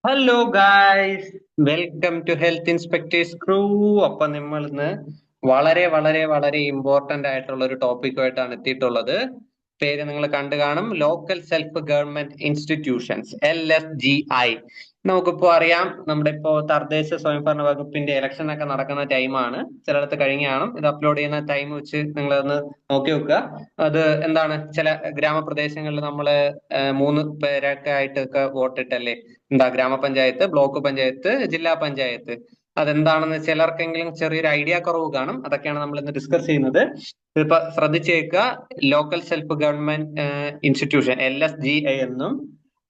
Hello guys, welcome to health inspectors crew. അപ്പൊ നമ്മൾ ഇന്ന് വളരെ വളരെ വളരെ ഇമ്പോർട്ടന്റ് ആയിട്ടുള്ള ഒരു ടോപ്പിക്കുമായിട്ടാണ് എത്തിയിട്ടുള്ളത്. പേര് നിങ്ങൾ കണ്ടു കാണും, local self government institutions, LSGI. നമുക്കിപ്പോ അറിയാം, നമ്മുടെ ഇപ്പോ തദ്ദേശ സ്വയംഭരണ വകുപ്പിന്റെ ഇലക്ഷൻ ഒക്കെ നടക്കുന്ന ടൈമാണ്. ചിലയിടത്ത് കഴിഞ്ഞ് കാണും. ഇത് അപ്ലോഡ് ചെയ്യുന്ന ടൈം വെച്ച് നിങ്ങളൊന്ന് നോക്കി വെക്കുക. അത് എന്താണ്, ചില ഗ്രാമപ്രദേശങ്ങളിൽ നമ്മള് മൂന്ന് പേരൊക്കെ ആയിട്ടൊക്കെ വോട്ടിട്ടല്ലേ, എന്താ ഗ്രാമപഞ്ചായത്ത്, ബ്ലോക്ക് പഞ്ചായത്ത്, ജില്ലാ പഞ്ചായത്ത്. അതെന്താണെന്ന് ചിലർക്കെങ്കിലും ചെറിയൊരു ഐഡിയ കുറവ് കാണും. അതൊക്കെയാണ് നമ്മൾ ഇന്ന് ഡിസ്കസ് ചെയ്യുന്നത്. ഇപ്പൊ ശ്രദ്ധിച്ചേക്കുക, local self government institution LSGI എന്നും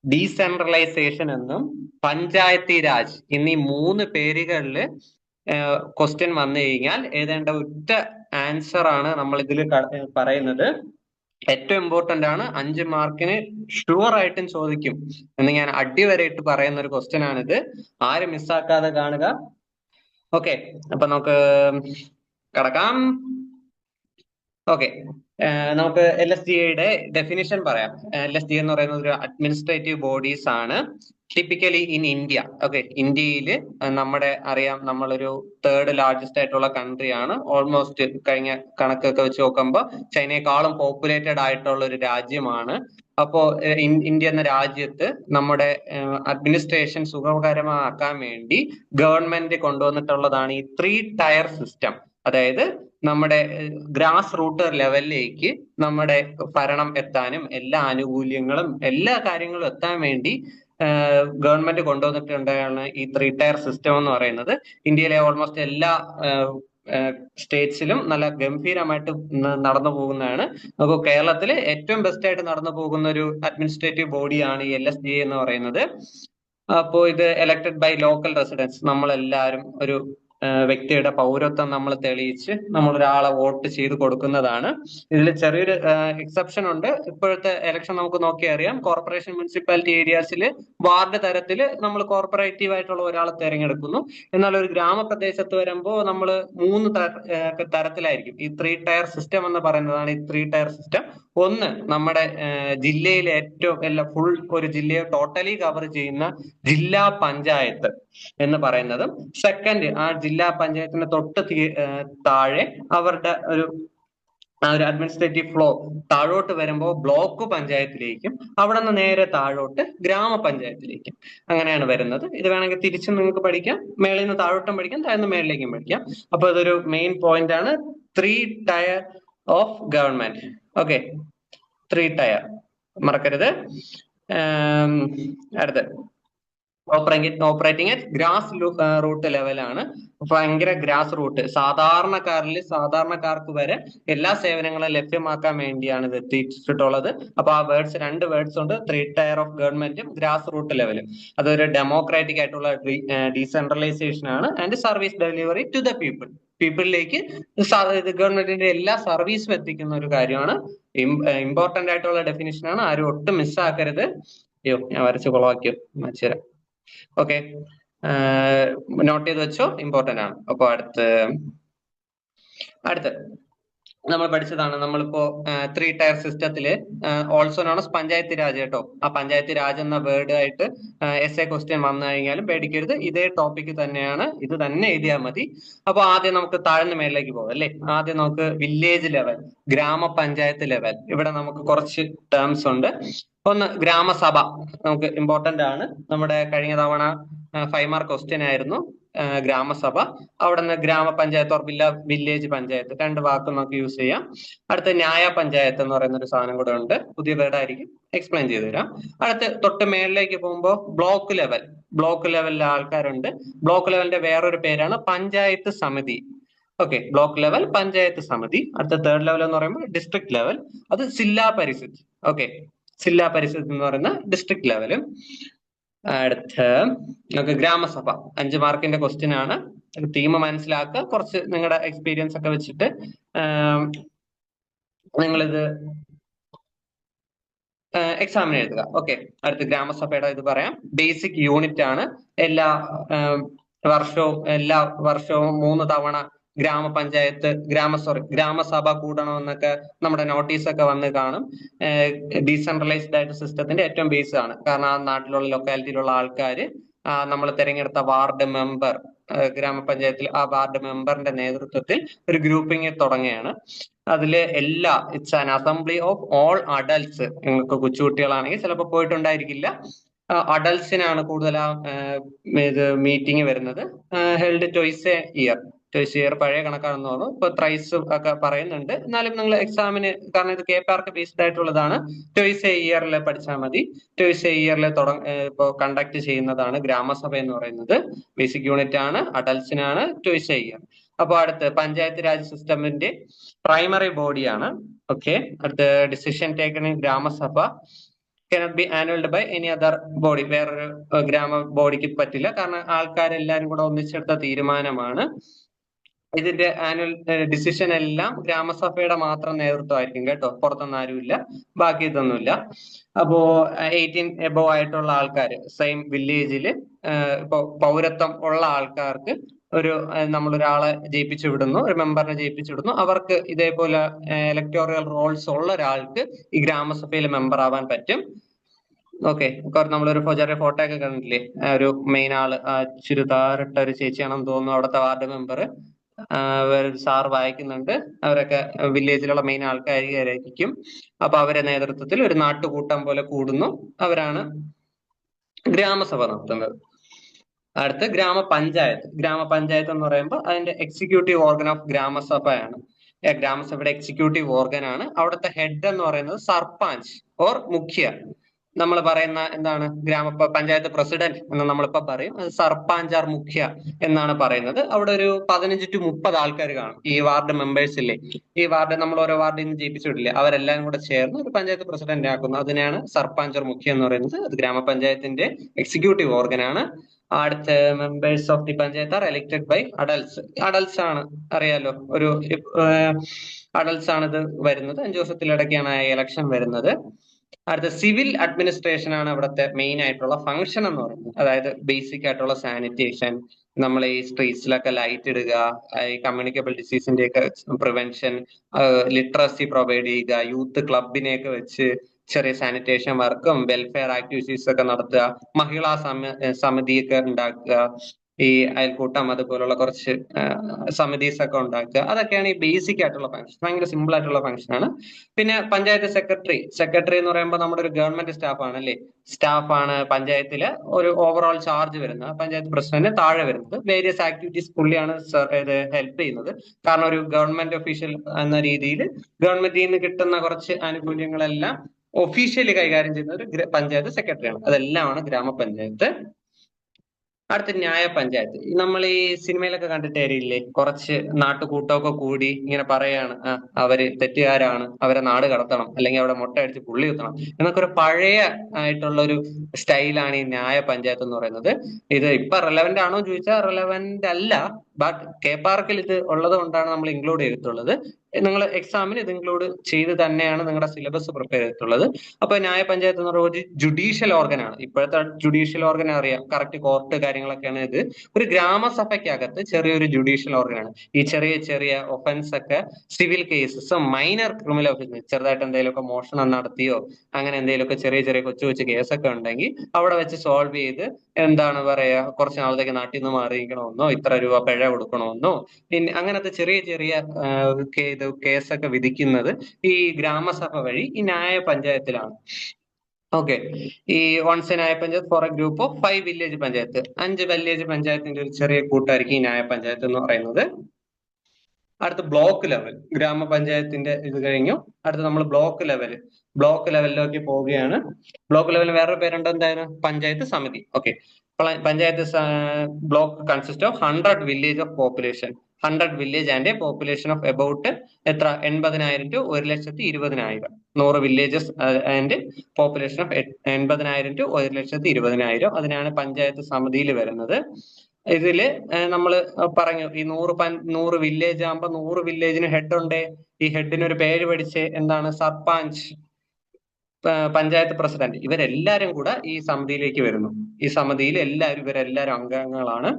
ഡീസെൻട്രലൈസേഷൻ എന്നും പഞ്ചായത്തി രാജ് എന്നീ മൂന്ന് പേരുകളിൽ ക്വസ്റ്റ്യൻ വന്നു കഴിഞ്ഞാൽ എഴുതേണ്ട ഒറ്റ ആൻസർ ആണ് നമ്മൾ ഇതിൽ പറയുന്നത്. ഏറ്റവും ഇമ്പോർട്ടന്റ് ആണ്, 5 മാർക്കിന് ഷുവർ ആയിട്ടും ചോദിക്കും എന്ന് ഞാൻ അടിവരയിട്ട് പറയുന്ന ഒരു ക്വസ്റ്റ്യൻ ആണിത്. ആരും മിസ്സാക്കാതെ കാണുക. ഓക്കെ, അപ്പൊ നമുക്ക് കടക്കാം. ഓക്കെ, നമുക്ക് LSGയുടെ ഡെഫിനിഷൻ പറയാം. LSG എന്ന് പറയുന്നത് ഒരു അഡ്മിനിസ്ട്രേറ്റീവ് ബോഡീസ് ആണ്, ടിപ്പിക്കലി ഇൻ ഇന്ത്യ. ഓക്കെ, ഇന്ത്യയിൽ നമ്മുടെ അറിയാം, നമ്മളൊരു തേർഡ് ലാർജസ്റ്റ് ആയിട്ടുള്ള കൺട്രി ആണ്. ഓൾമോസ്റ്റ് കഴിഞ്ഞ കണക്കൊക്കെ വെച്ച് നോക്കുമ്പോൾ ചൈനയെക്കാളും പോപ്പുലേറ്റഡ് ആയിട്ടുള്ള ഒരു രാജ്യമാണ്. അപ്പോ ഇന്ത്യ എന്ന രാജ്യത്ത് നമ്മുടെ അഡ്മിനിസ്ട്രേഷൻ സുഖകരമാക്കാൻ വേണ്ടി ഗവൺമെന്റ് കൊണ്ടുവന്നിട്ടുള്ളതാണ് ഈ 3 ടയർ സിസ്റ്റം. അതായത് നമ്മുടെ ഗ്രാസ് റൂട്ട് ലെവലിലേക്ക് നമ്മുടെ ഭരണം എത്താനും എല്ലാ ആനുകൂല്യങ്ങളും എല്ലാ കാര്യങ്ങളും എത്താൻ വേണ്ടി ഗവൺമെന്റ് കൊണ്ടുവന്നിട്ടുണ്ടാണ് ഈ 3 ടയർ സിസ്റ്റം എന്ന് പറയുന്നത്. ഇന്ത്യയിലെ ഓൾമോസ്റ്റ് എല്ലാ സ്റ്റേറ്റ്സിലും നല്ല ഗംഭീരമായിട്ട് നടന്നു പോകുന്നതാണ്. നമുക്ക് കേരളത്തിൽ ഏറ്റവും ബെസ്റ്റ് ആയിട്ട് നടന്നു പോകുന്ന ഒരു അഡ്മിനിസ്ട്രേറ്റീവ് ബോഡിയാണ് ഈ LSGA എന്ന് പറയുന്നത്. അപ്പോ ഇത് എലക്ടഡ് ബൈ ലോക്കൽ റെസിഡൻസ്, നമ്മളെല്ലാവരും ഒരു വ്യക്തിയുടെ പൗരത്വം നമ്മൾ തെളിയിച്ച് നമ്മൾ ഒരാളെ വോട്ട് ചെയ്ത് കൊടുക്കുന്നതാണ്. ഇതിൽ ചെറിയൊരു എക്സെപ്ഷൻ ഉണ്ട്. ഇപ്പോഴത്തെ ഇലക്ഷൻ നമുക്ക് നോക്കി അറിയാം, കോർപ്പറേഷൻ മുനിസിപ്പാലിറ്റി ഏരിയാസിൽ വാർഡ് തരത്തിൽ നമ്മൾ കോർപ്പറേറ്റീവ് ആയിട്ടുള്ള ഒരാളെ തിരഞ്ഞെടുക്കുന്നു. എന്നാൽ ഒരു ഗ്രാമപ്രദേശത്ത് വരുമ്പോൾ നമ്മൾ 3 തരത്തിലായിരിക്കും. ഈ 3 ടയർ സിസ്റ്റം എന്ന് പറയുന്നതാണ് ഈ 3 ടയർ സിസ്റ്റം. ഒന്ന്, നമ്മുടെ ജില്ലയിലെ ഏറ്റവും ഫുൾ ഒരു ജില്ലയെ ടോട്ടലി കവർ ചെയ്യുന്ന ജില്ലാ പഞ്ചായത്ത് എന്ന് പറയുന്നതും. സെക്കൻഡ്, ആ ജില്ലാ പഞ്ചായത്തിന്റെ തൊട്ട് താഴെ അവരുടെ ഒരു അഡ്മിനിസ്ട്രേറ്റീവ് ഫ്ലോ താഴോട്ട് വരുമ്പോൾ ബ്ലോക്ക് പഞ്ചായത്തിലേക്കും, അവിടെ നിന്ന് നേരെ താഴോട്ട് ഗ്രാമപഞ്ചായത്തിലേക്കും, അങ്ങനെയാണ് വരുന്നത്. ഇത് വേണമെങ്കിൽ തിരിച്ചും നിങ്ങൾക്ക് പഠിക്കാം, മേളിൽ നിന്ന് താഴോട്ടും പഠിക്കാം, താഴ്ന്ന് മേളിലേക്കും പഠിക്കാം. അപ്പൊ ഇതൊരു മെയിൻ പോയിന്റ് ആണ്, 3 tier of government. Okay, 3 tier മറക്കരുത്. അടുത്ത് ഓപ്പറേറ്റിംഗ് അറ്റ് ഗ്രാസ് റൂട്ട് ലെവലാണ്. ഭയങ്കര ഗ്രാസ് റൂട്ട്, സാധാരണക്കാർക്ക് വരെ എല്ലാ സേവനങ്ങളും ലഭ്യമാക്കാൻ വേണ്ടിയാണ് ഇത് എത്തിച്ചിട്ടുള്ളത്. അപ്പൊ ആ രണ്ട് വേർഡ്സ് ഉണ്ട്, 3 ടയർ ഓഫ് ഗവൺമെന്റും ഗ്രാസ് റൂട്ട് ലെവലും. അതൊരു ഡെമോക്രാറ്റിക് ആയിട്ടുള്ള ഡീസെൻട്രലൈസേഷൻ ആണ് and service delivery to the പീപ്പിളിലേക്ക് ഗവൺമെന്റിന്റെ എല്ലാ സർവീസും എത്തിക്കുന്ന ഒരു കാര്യമാണ്. ഇമ്പോർട്ടന്റ് ആയിട്ടുള്ള ഡെഫിനിഷൻ ആണ്, ആരും ഒട്ടും മിസ്സാക്കരുത്. അയ്യോ, ഞാൻ വരച്ച് കുളവാക്കിയോ, വെച്ചുതരാം. ഓക്കെ, നോട്ട് ചെയ്ത് വെച്ചോ, ഇമ്പോർട്ടന്റ് ആണ്. അപ്പൊ അടുത്ത് നമ്മൾ പഠിച്ചതാണ്, നമ്മളിപ്പോ 3 ടയർ സിസ്റ്റത്തില് also known as Panchayat Raj കേട്ടോ. ആ പഞ്ചായത്ത് രാജ് എന്ന വേർഡ് ആയിട്ട് essay ക്വസ്റ്റ്യൻ വന്നു കഴിഞ്ഞാലും പേടിക്കരുത്, ഇതേ ടോപ്പിക് തന്നെയാണ്, ഇത് തന്നെ എഴുതിയാൽ മതി. അപ്പൊ ആദ്യം നമുക്ക് താഴ്ന്ന മേളിലേക്ക് പോകാം അല്ലെ. ആദ്യം നമുക്ക് വില്ലേജ് ലെവൽ, ഗ്രാമപഞ്ചായത്ത് ലെവൽ. ഇവിടെ നമുക്ക് കുറച്ച് ടേംസ് ഉണ്ട്. ഒന്ന്, ഗ്രാമസഭ നമുക്ക് ഇമ്പോർട്ടന്റ് ആണ്. നമ്മുടെ കഴിഞ്ഞ തവണ 5 മാർക്ക് ക്വസ്റ്റ്യൻ ആയിരുന്നു ഗ്രാമസഭ. അവിടെ നിന്ന് ഗ്രാമപഞ്ചായത്ത് ഓർ വില്ലേജ് പഞ്ചായത്ത്, 2 വാക്ക് നമുക്ക് യൂസ് ചെയ്യാം. അടുത്ത ന്യായ പഞ്ചായത്ത് എന്ന് പറയുന്ന ഒരു സാധനം കൂടെ ഉണ്ട്, പുതിയ വേർഡ് ആയിരിക്കും, എക്സ്പ്ലെയിൻ ചെയ്തു തരാം. അടുത്ത് തൊട്ട് മേളിലേക്ക് പോകുമ്പോൾ ബ്ലോക്ക് ലെവലിലെ ആൾക്കാരുണ്ട്. ബ്ലോക്ക് ലെവലിന്റെ വേറൊരു പേരാണ് പഞ്ചായത്ത് സമിതി. ഓക്കെ, ബ്ലോക്ക് ലെവൽ, പഞ്ചായത്ത് സമിതി. അടുത്ത തേർഡ് ലെവൽ എന്ന് പറയുമ്പോൾ ഡിസ്ട്രിക്ട് ലെവൽ, അത് ജില്ലാ പരിഷത്ത്. ഓക്കെ, ജില്ലാ പരിഷത്ത് എന്ന് പറയുന്ന ഡിസ്ട്രിക്ട് ലെവലും. അടുത്ത് നമുക്ക് ഗ്രാമസഭ, 5 മാർക്കിന്റെ ക്വസ്റ്റ്യൻ ആണ്. തീം മനസ്സിലാക്കുക, കുറച്ച് നിങ്ങളുടെ എക്സ്പീരിയൻസ് ഒക്കെ വെച്ചിട്ട് നിങ്ങളിത് എക്സാമിന് എഴുതുക. ഓക്കെ, അടുത്ത് ഗ്രാമസഭയുടെ ഇത് പറയാം. ബേസിക് യൂണിറ്റ് ആണ്. എല്ലാ വർഷവും 3 തവണ ഗ്രാമസഭ കൂടണമെന്നൊക്കെ നമ്മുടെ നോട്ടീസൊക്കെ വന്ന് കാണും. ഡീസെൻട്രലൈസ്ഡ് ആയിട്ട് സിസ്റ്റത്തിന്റെ ഏറ്റവും ബേസ് ആണ്. കാരണം ആ നാട്ടിലുള്ള ലൊക്കാലിറ്റിയിലുള്ള ആൾക്കാർ നമ്മൾ തിരഞ്ഞെടുത്ത വാർഡ് മെമ്പർ, ഗ്രാമപഞ്ചായത്തിൽ ആ വാർഡ് മെമ്പറിന്റെ നേതൃത്വത്തിൽ ഒരു ഗ്രൂപ്പിംഗ് തുടങ്ങുകയാണ്. അതില് it's an assembly of all adults. നിങ്ങൾക്ക് കൊച്ചുകുട്ടികളാണെങ്കിൽ ചിലപ്പോൾ പോയിട്ടുണ്ടായിരിക്കില്ല. അഡൽട്സിനാണ് കൂടുതൽ ഇത് മീറ്റിംഗ് വരുന്നത്. Held twice A year. Twice year പഴയ കണക്കാണെന്ന് തോന്നുന്നു. ഇപ്പൊ ത്രൈസ് ഒക്കെ പറയുന്നുണ്ട്. എന്നാലും നിങ്ങൾ എക്സാമിന്, കാരണം ഇത് KPARK ബേസ്ഡ് ആയിട്ടുള്ളതാണ്, ട്വൈസ് എ ഇയറിൽ പഠിച്ചാൽ മതി. ട്വൈസ് എ ഇയറിൽ ഇപ്പോൾ കണ്ടക്ട് ചെയ്യുന്നതാണ് ഗ്രാമസഭ എന്ന് പറയുന്നത്. ബേസിക് യൂണിറ്റ് ആണ്, അഡൽട്സിനാണ്, ട്വൈസ് എ ഇയർ. അപ്പൊ അടുത്ത് പഞ്ചായത്ത് രാജ് സിസ്റ്റമിന്റെ പ്രൈമറി ബോഡിയാണ്. ഓക്കെ, അടുത്ത് decision taken in grama sabha cannot be annulled by any other body. വേറൊരു ഗ്രാമ ബോഡിക്ക് പറ്റില്ല, കാരണം ആൾക്കാരെല്ലാരും കൂടെ ഒന്നിച്ചെടുത്ത തീരുമാനമാണ്. ഇതിന്റെ ആനുവൽ ഡിസിഷൻ എല്ലാം ഗ്രാമസഭയുടെ മാത്രം നേതൃത്വമായിരിക്കും കേട്ടോ, പുറത്തൊന്നും ആരുമില്ല, ബാക്കി ഇതൊന്നുമില്ല. അപ്പോ 18 എബോവ് ആയിട്ടുള്ള ആൾക്കാർ, സെയിം വില്ലേജിൽ ഇപ്പൊ പൗരത്വം ഉള്ള ആൾക്കാർക്ക് നമ്മളൊരാളെ ജയിപ്പിച്ചു വിടുന്നു, ഒരു മെമ്പറിനെ ജയിപ്പിച്ചു വിടുന്നു. അവർക്ക് ഇതേപോലെ ഇലക്ടോറിയൽ റോൾസ് ഉള്ള ഒരാൾക്ക് ഈ ഗ്രാമസഭയിൽ മെമ്പർ ആവാൻ പറ്റും. ഓക്കെ, നമ്മളൊരു ചെറിയ ഫോട്ടോ ഒക്കെ കണ്ടില്ലേ, ഒരു മെയിൻ ആള് ചുരിദാറിട്ട ഒരു ചേച്ചിയാണെന്ന് തോന്നുന്നു അവിടുത്തെ വാർഡ് മെമ്പർ. സാർ വായിക്കുന്നുണ്ട്. അവരൊക്കെ വില്ലേജിലുള്ള മെയിൻ ആൾക്കാരായിരിക്കും. അപ്പൊ അവരെ നേതൃത്വത്തിൽ ഒരു നാട്ടുകൂട്ടം പോലെ കൂടുന്നു. അവരാണ് ഗ്രാമസഭ നടത്തുന്നത്. അടുത്ത് ഗ്രാമപഞ്ചായത്ത്. ഗ്രാമപഞ്ചായത്ത് എന്ന് പറയുമ്പോൾ അതിന്റെ എക്സിക്യൂട്ടീവ് ഓർഗൻ ഓഫ് ഗ്രാമസഭയാണ്. ഗ്രാമസഭയുടെ എക്സിക്യൂട്ടീവ് ഓർഗൻ ആണ്. അവിടുത്തെ ഹെഡ് എന്ന് പറയുന്നത് സർപഞ്ച് ഓർ മുഖ്യ. നമ്മൾ പറയുന്ന എന്താണ്, പഞ്ചായത്ത് പ്രസിഡന്റ് എന്ന് നമ്മളിപ്പോ പറയും. അത് സർപഞ്ച് ആർ മുഖ്യ എന്നാണ് പറയുന്നത്. അവിടെ ഒരു 15 to 30 ആൾക്കാർ കാണും. ഈ വാർഡ് മെമ്പേഴ്സ് ഇല്ലേ, ഈ വാർഡ് നമ്മൾ ഓരോ വാർഡിൽ നിന്ന് ജയിപ്പിച്ചിട്ടില്ലേ, അവരെല്ലാം കൂടെ ചേർന്ന് ഒരു പഞ്ചായത്ത് പ്രസിഡന്റ് ആക്കുന്നു. അതിനാണ് സർപഞ്ച് ഓർ മുഖ്യ എന്ന് പറയുന്നത്. അത് ഗ്രാമപഞ്ചായത്തിന്റെ എക്സിക്യൂട്ടീവ് ഓർഗൻ ആണ്. അടുത്ത members of the panchayat are elected by adults. Adults ആണ്, അറിയാലോ, ഒരു അഡൽട്സ് ആണ് ഇത് വരുന്നത്. 5 ദിവസത്തിലിടയ്ക്കാണ് ഇലക്ഷൻ വരുന്നത്. അടുത്ത സിവിൽ അഡ്മിനിസ്ട്രേഷൻ ആണ് ഇവിടുത്തെ മെയിൻ ആയിട്ടുള്ള ഫംഗ്ഷൻ എന്ന് പറയുന്നത്. അതായത് ബേസിക് ആയിട്ടുള്ള സാനിറ്റേഷൻ, നമ്മൾ ഈ സ്ട്രീറ്റ്സിലൊക്കെ ലൈറ്റ് ഇടുക, ഈ കമ്മ്യൂണിക്കബിൾ ഡിസീസിന്റെ ഒക്കെ പ്രിവെൻഷൻ, ലിറ്ററസി പ്രൊവൈഡ് ചെയ്യുക, യൂത്ത് ക്ലബിനെയൊക്കെ വെച്ച് ചെറിയ സാനിറ്റേഷൻ വർക്കും വെൽഫെയർ ആക്ടിവിറ്റീസ് ഒക്കെ നടത്തുക, മഹിളാ സമിതിയൊക്കെ ഉണ്ടാക്കുക, ഈ അയൽക്കൂട്ടം അതുപോലുള്ള കുറച്ച് സമിതീസ് ഒക്കെ ഉണ്ടാക്കുക. അതൊക്കെയാണ് ഈ ബേസിക് ആയിട്ടുള്ള ഫംഗ്ഷൻ. ഭയങ്കര സിമ്പിൾ ആയിട്ടുള്ള ഫംഗ്ഷൻ ആണ്. പിന്നെ പഞ്ചായത്ത് സെക്രട്ടറി എന്ന് പറയുമ്പോൾ നമ്മുടെ ഒരു ഗവൺമെന്റ് സ്റ്റാഫ് ആണ് അല്ലേ, സ്റ്റാഫാണ് പഞ്ചായത്തില് ഒരു ഓവറോൾ ചാർജ് വരുന്നത്. പഞ്ചായത്ത് പ്രസിഡന്റ് താഴെ വരുന്നത്. വേരിയസ് ആക്ടിവിറ്റീസ് പുള്ളിയാണ് ഹെൽപ്പ് ചെയ്യുന്നത്. കാരണം ഒരു ഗവൺമെന്റ് ഒഫീഷ്യൽ എന്ന രീതിയിൽ ഗവൺമെന്റിൽ നിന്ന് കിട്ടുന്ന കുറച്ച് ആനുകൂല്യങ്ങളെല്ലാം ഒഫീഷ്യലി കൈകാര്യം ചെയ്യുന്ന ഒരു പഞ്ചായത്ത് സെക്രട്ടറിയാണ്. അതെല്ലാമാണ് ഗ്രാമപഞ്ചായത്ത്. അടുത്ത ന്യായപഞ്ചായത്ത്. നമ്മൾ ഈ സിനിമയിലൊക്കെ കണ്ടിട്ടേരില്ലേ, കുറച്ച് നാട്ടുകൂട്ടമൊക്കെ കൂടി ഇങ്ങനെ പറയാണ്, അവര് തെറ്റുകാരാണ്, അവരെ നാട് കടത്തണം, അല്ലെങ്കിൽ അവിടെ മുട്ടയടിച്ച് പുള്ളി കുത്തണം എന്നൊക്കെ ഒരു പഴയ ആയിട്ടുള്ള ഒരു സ്റ്റൈലാണ് ഈ ന്യായപഞ്ചായത്ത് എന്ന് പറയുന്നത്. ഇത് ഇപ്പൊ റെലവെന്റ് ആണോ ചോദിച്ചാൽ റെലവെന്റ് അല്ല, ബട്ട് KPARKൽ ഇത് ഉള്ളത് കൊണ്ടാണ് നമ്മൾ ഇൻക്ലൂഡ് ചെയ്തിട്ടുള്ളത്. നിങ്ങൾ എക്സാമിന് ഇത് ഇൻക്ലൂഡ് ചെയ്ത് തന്നെയാണ് നിങ്ങളുടെ സിലബസ് പ്രിപ്പയർ ചെയ്തിട്ടുള്ളത്. അപ്പൊ ന്യായപഞ്ചായത്ത് എന്ന് പറയുന്നത് ഒരു ജുഡീഷ്യൽ ഓർഗൻ ആണ്. ഇപ്പോഴത്തെ ജുഡീഷ്യൽ ഓർഗൻ അറിയാം, കറക്റ്റ് കോർട്ട് കാര്യങ്ങളൊക്കെയാണ്. ഇത് ഒരു ഗ്രാമസഭയ്ക്കകത്ത് ചെറിയൊരു ജുഡീഷ്യൽ ഓർഗൻ ആണ്. ഈ ചെറിയ ചെറിയ ഒഫൻസ് ഒക്കെ, civil cases, minor criminal offence, ചെറുതായിട്ട് എന്തെങ്കിലുമൊക്കെ മോഷണം നടത്തിയോ അങ്ങനെ എന്തെങ്കിലുമൊക്കെ ചെറിയ ചെറിയ കൊച്ചു കേസൊക്കെ ഉണ്ടെങ്കിൽ അവിടെ വെച്ച് സോൾവ് ചെയ്ത്, എന്താണ് പറയാ, കുറച്ച് നാളത്തേക്ക് നാട്ടിൽ നിന്ന് മാറിയിരിക്കണമെന്നോ, ഇത്ര രൂപ പിഴ കൊടുക്കണമെന്നോ, പിന്നെ അങ്ങനത്തെ ചെറിയ ചെറിയ കേസൊക്കെ വിധിക്കുന്നത് ഈ ഗ്രാമസഭ വഴി ഈ ന്യായ പഞ്ചായത്തിലാണ്. ഓക്കെ, ഈ once nyaya panchayat for a group of 5 village panchayat. 5 village പഞ്ചായത്തിന്റെ ഒരു ചെറിയ കൂട്ടായിരിക്കും ഈ ന്യായ പഞ്ചായത്ത് എന്ന് പറയുന്നത്. അടുത്ത ബ്ലോക്ക് ലെവൽ. ഗ്രാമപഞ്ചായത്തിന്റെ ഇത് കഴിഞ്ഞു. അടുത്ത നമ്മൾ ബ്ലോക്ക് ലെവലിലേക്ക് പോവുകയാണ്. ബ്ലോക്ക് ലെവലിൽ വേറൊരു പേരുണ്ട്, എന്തായാലും പഞ്ചായത്ത് സമിതി. Okay, panchayat block consist of 100 village of population. 100 village and A population of about എത്ര, 80,000 to 1,20,000. 100 villages and population of 80,000 to 1,20,000. അതിനാണ് പഞ്ചായത്ത് സമിതിയിൽ വരുന്നത്. ഇതില് നമ്മൾ പറഞ്ഞു, ഈ 100 വില്ലേജ് ആകുമ്പോ 100 വില്ലേജിന് ഹെഡ് ഉണ്ട്. ഈ ഹെഡിന് ഒരു പേര് പഠിച്ച്, എന്താണ്, സർപഞ്ച്, പഞ്ചായത്ത് പ്രസിഡന്റ്, ഇവരെല്ലാരും കൂടെ ഈ സമിതിയിലേക്ക് വരുന്നു. ഈ സമിതിയിൽ ഇവരെല്ലാരും അംഗങ്ങളാണ്.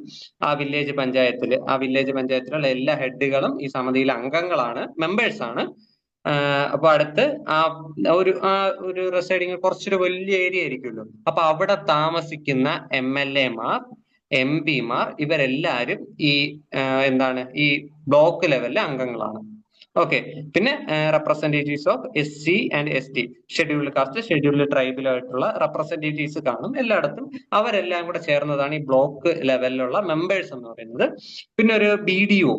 ആ വില്ലേജ് പഞ്ചായത്തിലുള്ള എല്ലാ ഹെഡുകളും ഈ സമിതിയിലെ അംഗങ്ങളാണ്, മെമ്പേഴ്സ് ആണ്. അപ്പൊ അടുത്ത് ആ ഒരു റിസൈഡിങ് കുറച്ചൊരു വലിയ ഏരിയ ആയിരിക്കുമല്ലോ. അപ്പൊ അവിടെ താമസിക്കുന്ന MLA മാർ, MP മാർ ഇവരെല്ലാരും ഈ എന്താണ് ഈ ബ്ലോക്ക് ലെവലിലെ അംഗങ്ങളാണ്. ഓക്കെ. പിന്നെ representatives of SC and ST, scheduled caste, scheduled ട്രൈബിലായിട്ടുള്ള റെപ്രസെന്റേറ്റീവ്സ് കാണും എല്ലായിടത്തും. അവരെല്ലാം കൂടെ ചേർന്നതാണ് ഈ ബ്ലോക്ക് ലെവലിലുള്ള മെമ്പേഴ്സ് എന്ന് പറയുന്നത്. പിന്നെ ഒരു BDO,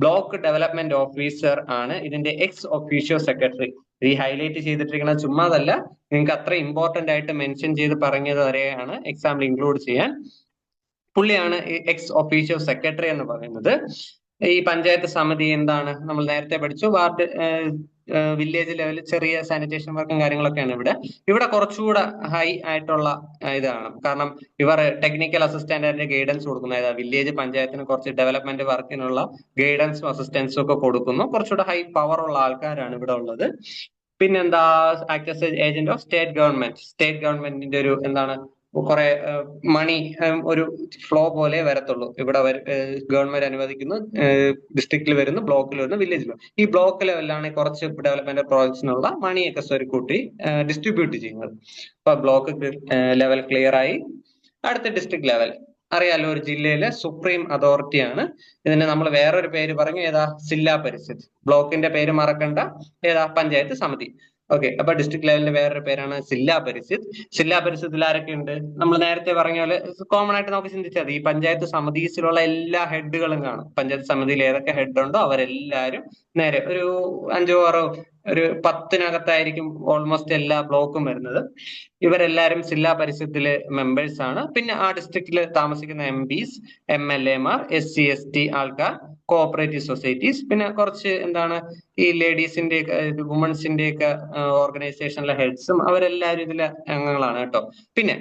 ബ്ലോക്ക് ഡെവലപ്മെന്റ് ഓഫീസർ ആണ് ഇതിന്റെ എക്സ് ഒഫീഷ്യോ സെക്രട്ടറി. ഈ ഹൈലൈറ്റ് ചെയ്തിട്ടിരിക്കുന്നത് ചുമ്മാതല്ല, നിങ്ങൾക്ക് അത്ര ഇമ്പോർട്ടന്റ് ആയിട്ട് മെൻഷൻ ചെയ്ത് പറഞ്ഞത് വരെയാണ് എക്സാമിൽ ഇൻക്ലൂഡ് ചെയ്യാൻ. പുള്ളിയാണ് എക്സ് ഒഫീഷ്യോ സെക്രട്ടറി എന്ന് പറയുന്നത്. ഈ പഞ്ചായത്ത് സമിതി എന്താണ് നമ്മൾ നേരത്തെ പഠിച്ചു, വാർഡ് വില്ലേജ് ലെവലിൽ ചെറിയ സാനിറ്റേഷൻ വർക്കും കാര്യങ്ങളൊക്കെയാണ് ഇവിടെ കുറച്ചുകൂടെ ഹൈ ആയിട്ടുള്ള ഇതാണ്. കാരണം ഇവർ ടെക്നിക്കൽ അസിസ്റ്റന്റ് ആയിട്ട് ഗൈഡൻസ് കൊടുക്കുന്നു. വില്ലേജ് പഞ്ചായത്തിന് കുറച്ച് ഡെവലപ്മെന്റ് വർക്കിനുള്ള ഗൈഡൻസും അസിസ്റ്റൻസും ഒക്കെ കൊടുക്കുന്നു. കുറച്ചുകൂടെ ഹൈ പവർ ഉള്ള ആൾക്കാരാണ് ഇവിടെ ഉള്ളത്. പിന്നെന്താ, ആക്ട് ഏജന്റ് ഓഫ് സ്റ്റേറ്റ് ഗവൺമെന്റിന്റെ ഒരു എന്താണ് കുറെ മണി ഒരു ഫ്ലോ പോലെ വരത്തുള്ളൂ. ഇവിടെ ഗവൺമെന്റ് അനുവദിക്കുന്നു, ഡിസ്ട്രിക്റ്റിൽ വരുന്നു, ബ്ലോക്കിൽ വരുന്നു, വില്ലേജിൽ വരുന്നു. ഈ ബ്ലോക്ക് ലെവലിലാണ് കുറച്ച് ഡെവലപ്മെന്റ് പ്രോജക്ട്സിനുള്ള മണിയൊക്കെ സ്വരുക്കൂട്ടി ഡിസ്ട്രിബ്യൂട്ട് ചെയ്യുന്നത്. അപ്പൊ ബ്ലോക്ക് ലെവൽ ക്ലിയർ ആയി. അടുത്ത ഡിസ്ട്രിക്ട് ലെവൽ അറിയാലോ, ഒരു ജില്ലയിലെ സുപ്രീം അതോറിറ്റിയാണ്. ഇതിന് നമ്മൾ വേറൊരു പേര് പറഞ്ഞു, ഏതാ? ജില്ലാ പരിഷത്ത്. ബ്ലോക്കിന്റെ പേര് മറക്കണ്ട, ഏതാ? പഞ്ചായത്ത് സമിതി. ഓക്കെ. അപ്പൊ ഡിസ്ട്രിക്ട് ലെവലിന്റെ വേറൊരു പേരാണ് ജില്ലാ പരിഷത്ത്. ജില്ലാ പരിഷത്തിൽ ആരൊക്കെ ഉണ്ട്? നമ്മൾ നേരത്തെ പറഞ്ഞ പോലെ കോമൺ ആയിട്ട് നമുക്ക് ചിന്തിച്ചാൽ ഈ പഞ്ചായത്ത് സമിതിയിലുള്ള എല്ലാ ഹെഡുകളും കാണും. പഞ്ചായത്ത് സമിതിയിൽ ഏതൊക്കെ ഹെഡ് ഉണ്ടോ അവരെല്ലാരും നേരെ ഒരു 5-6 ഒരു 10-നകത്തായിരിക്കും ഓൾമോസ്റ്റ് എല്ലാ ബ്ലോക്കും വരുന്നത്. ഇവരെല്ലാരും ജില്ലാ പരിഷത്തിലെ മെമ്പേഴ്സ് ആണ്. പിന്നെ ആ ഡിസ്ട്രിക്റ്റിൽ താമസിക്കുന്ന MPs, MLA മാർ, SC/ST ആൾക്കാർ, കോഓപ്പറേറ്റീവ് സൊസൈറ്റീസ്, പിന്നെ കുറച്ച് എന്താണ് ഈ ലേഡീസിന്റെ വുമൺസിന്റെ ഒക്കെ ഓർഗനൈസേഷനിലെ ഹെഡ്സും അവരെല്ലാരും ഇതിലെ അംഗങ്ങളാണ് കേട്ടോ. പിന്നെ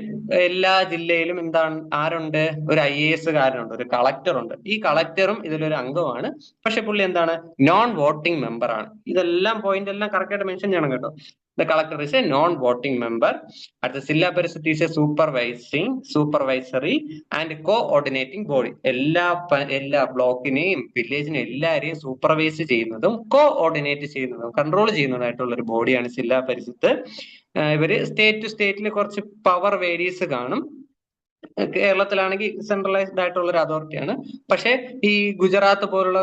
എല്ലാ ജില്ലയിലും എന്താണ് ആരുണ്ട്? ഒരു IAS കാരനുണ്ട്, ഒരു കളക്ടർ ഉണ്ട്. ഈ കളക്ടറും ഇതിലൊരു അംഗമാണ്. പക്ഷെ പുള്ളി എന്താണ്? നോൺ വോട്ടിംഗ് മെമ്പർ ആണ്. ഇതെല്ലാം പോയിന്റ് എല്ലാം കറക്റ്റ് ആയിട്ട് മെൻഷൻ ചെയ്യണം കേട്ടോ. The collector is a non-voting member. At the Zilla Parishad is a supervisory and coordinating body. എല്ലാ ബ്ലോക്കിനെയും വില്ലേജിനെയും എല്ലാരെയും സൂപ്പർവൈസ് ചെയ്യുന്നതും കോഓർഡിനേറ്റ് ചെയ്യുന്നതും കൺട്രോൾ ചെയ്യുന്നതായിട്ടുള്ള ഒരു ബോഡിയാണ് ജില്ലാ പരിഷത്ത്. ഇവര് സ്റ്റേറ്റ് ടു സ്റ്റേറ്റിൽ കുറച്ച് പവർ വേരീസ് കാണും. കേരളത്തിലാണെങ്കിൽ സെൻട്രലൈസ്ഡ് ആയിട്ടുള്ള ഒരു അതോറിറ്റിയാണ്. പക്ഷെ ഈ ഗുജറാത്ത് പോലുള്ള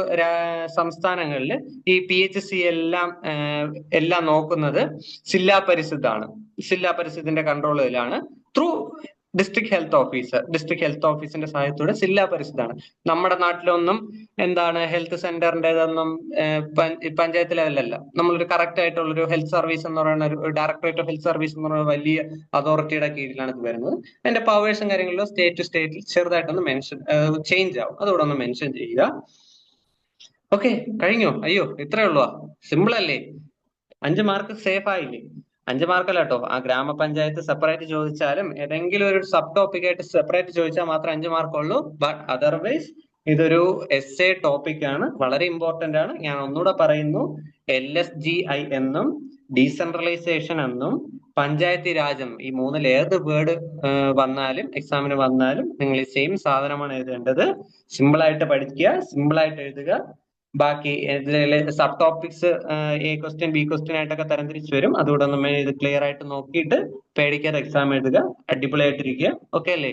സംസ്ഥാനങ്ങളിൽ ഈ PHC എല്ലാം നോക്കുന്നത് ജില്ലാ പരിഷത്താണ്. ജില്ലാ പരിഷത്തിന്റെ കൺട്രോളിലാണ് ത്രൂ ഡിസ്ട്രിക്ട് ഹെൽത്ത് ഓഫീസിന്റെ സഹായത്തോടെ ജില്ലാ പരിഷത്താണ്. നമ്മുടെ നാട്ടിലൊന്നും എന്താണ് ഹെൽത്ത് സെന്ററിന്റേതൊന്നും പഞ്ചായത്ത് ലെവലല്ല. നമ്മളൊരു കറക്റ്റ് ആയിട്ടുള്ള ഒരു ഹെൽത്ത് സർവീസ് എന്ന് പറയുന്ന ഒരു ഡയറക്ടറേറ്റ് ഓഫ് ഹെൽത്ത് സർവീസ് എന്ന് പറയുന്ന വലിയ അതോറിറ്റിയുടെ കീഴിലാണ് ഇത് വരുന്നത്. അതിന്റെ പവേഴ്സും കാര്യങ്ങളിലും സ്റ്റേറ്റ് ടു സ്റ്റേറ്റിൽ ചെറുതായിട്ടൊന്ന് ചേഞ്ച് ആവും. അതുകൂടെ ഒന്ന് മെൻഷൻ ചെയ്യുക. ഓക്കെ, കഴിഞ്ഞോ? അയ്യോ, ഇത്രേ ഉള്ളൂ. സിമ്പിൾ അല്ലേ? 5 മാർക്ക് സേഫ് ആയില്ലേ? 5 മാർക്കല്ല കേട്ടോ. ആ ഗ്രാമപഞ്ചായത്ത് സെപ്പറേറ്റ് ചോദിച്ചാലും ഏതെങ്കിലും ഒരു സബ് ടോപ്പിക് ആയിട്ട് സെപ്പറേറ്റ് ചോദിച്ചാൽ മാത്രം 5 മാർക്കുള്ളൂ. ബട്ട് അതർവൈസ് ഇതൊരു essay ടോപ്പിക് ആണ്, വളരെ ഇമ്പോർട്ടന്റ് ആണ്. ഞാൻ ഒന്നുകൂടെ പറയുന്നു, LSGI എന്നും ഡീസെൻട്രലൈസേഷൻ എന്നും പഞ്ചായത്തി രാജം ഈ മൂന്നിൽ ഏത് വേർഡ് വന്നാലും എക്സാമിന് വന്നാലും നിങ്ങൾ ഈ സെയിം സാധനമാണ് എഴുതേണ്ടത്. സിമ്പിൾ ആയിട്ട് പഠിക്കുക, സിമ്പിൾ ആയിട്ട് എഴുതുക. ബാക്കി sub topics A question B question ആയിട്ടൊക്കെ തരംതിരിച്ച് വരും. അതുകൂടെ ഒന്ന് ഇത് ക്ലിയർ ആയിട്ട് നോക്കിയിട്ട് പേടിക്കാതെ എക്സാം എഴുതുക. അടിപൊളിയായിട്ടിരിക്കുക. ഓക്കെ അല്ലേ?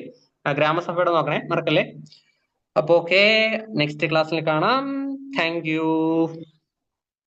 ഗ്രാമസഭയുടെ നോക്കണേ, മറക്കല്ലേ. അപ്പൊ ഓക്കെ, നെക്സ്റ്റ് ക്ലാസ്സിൽ കാണാം. Thank you.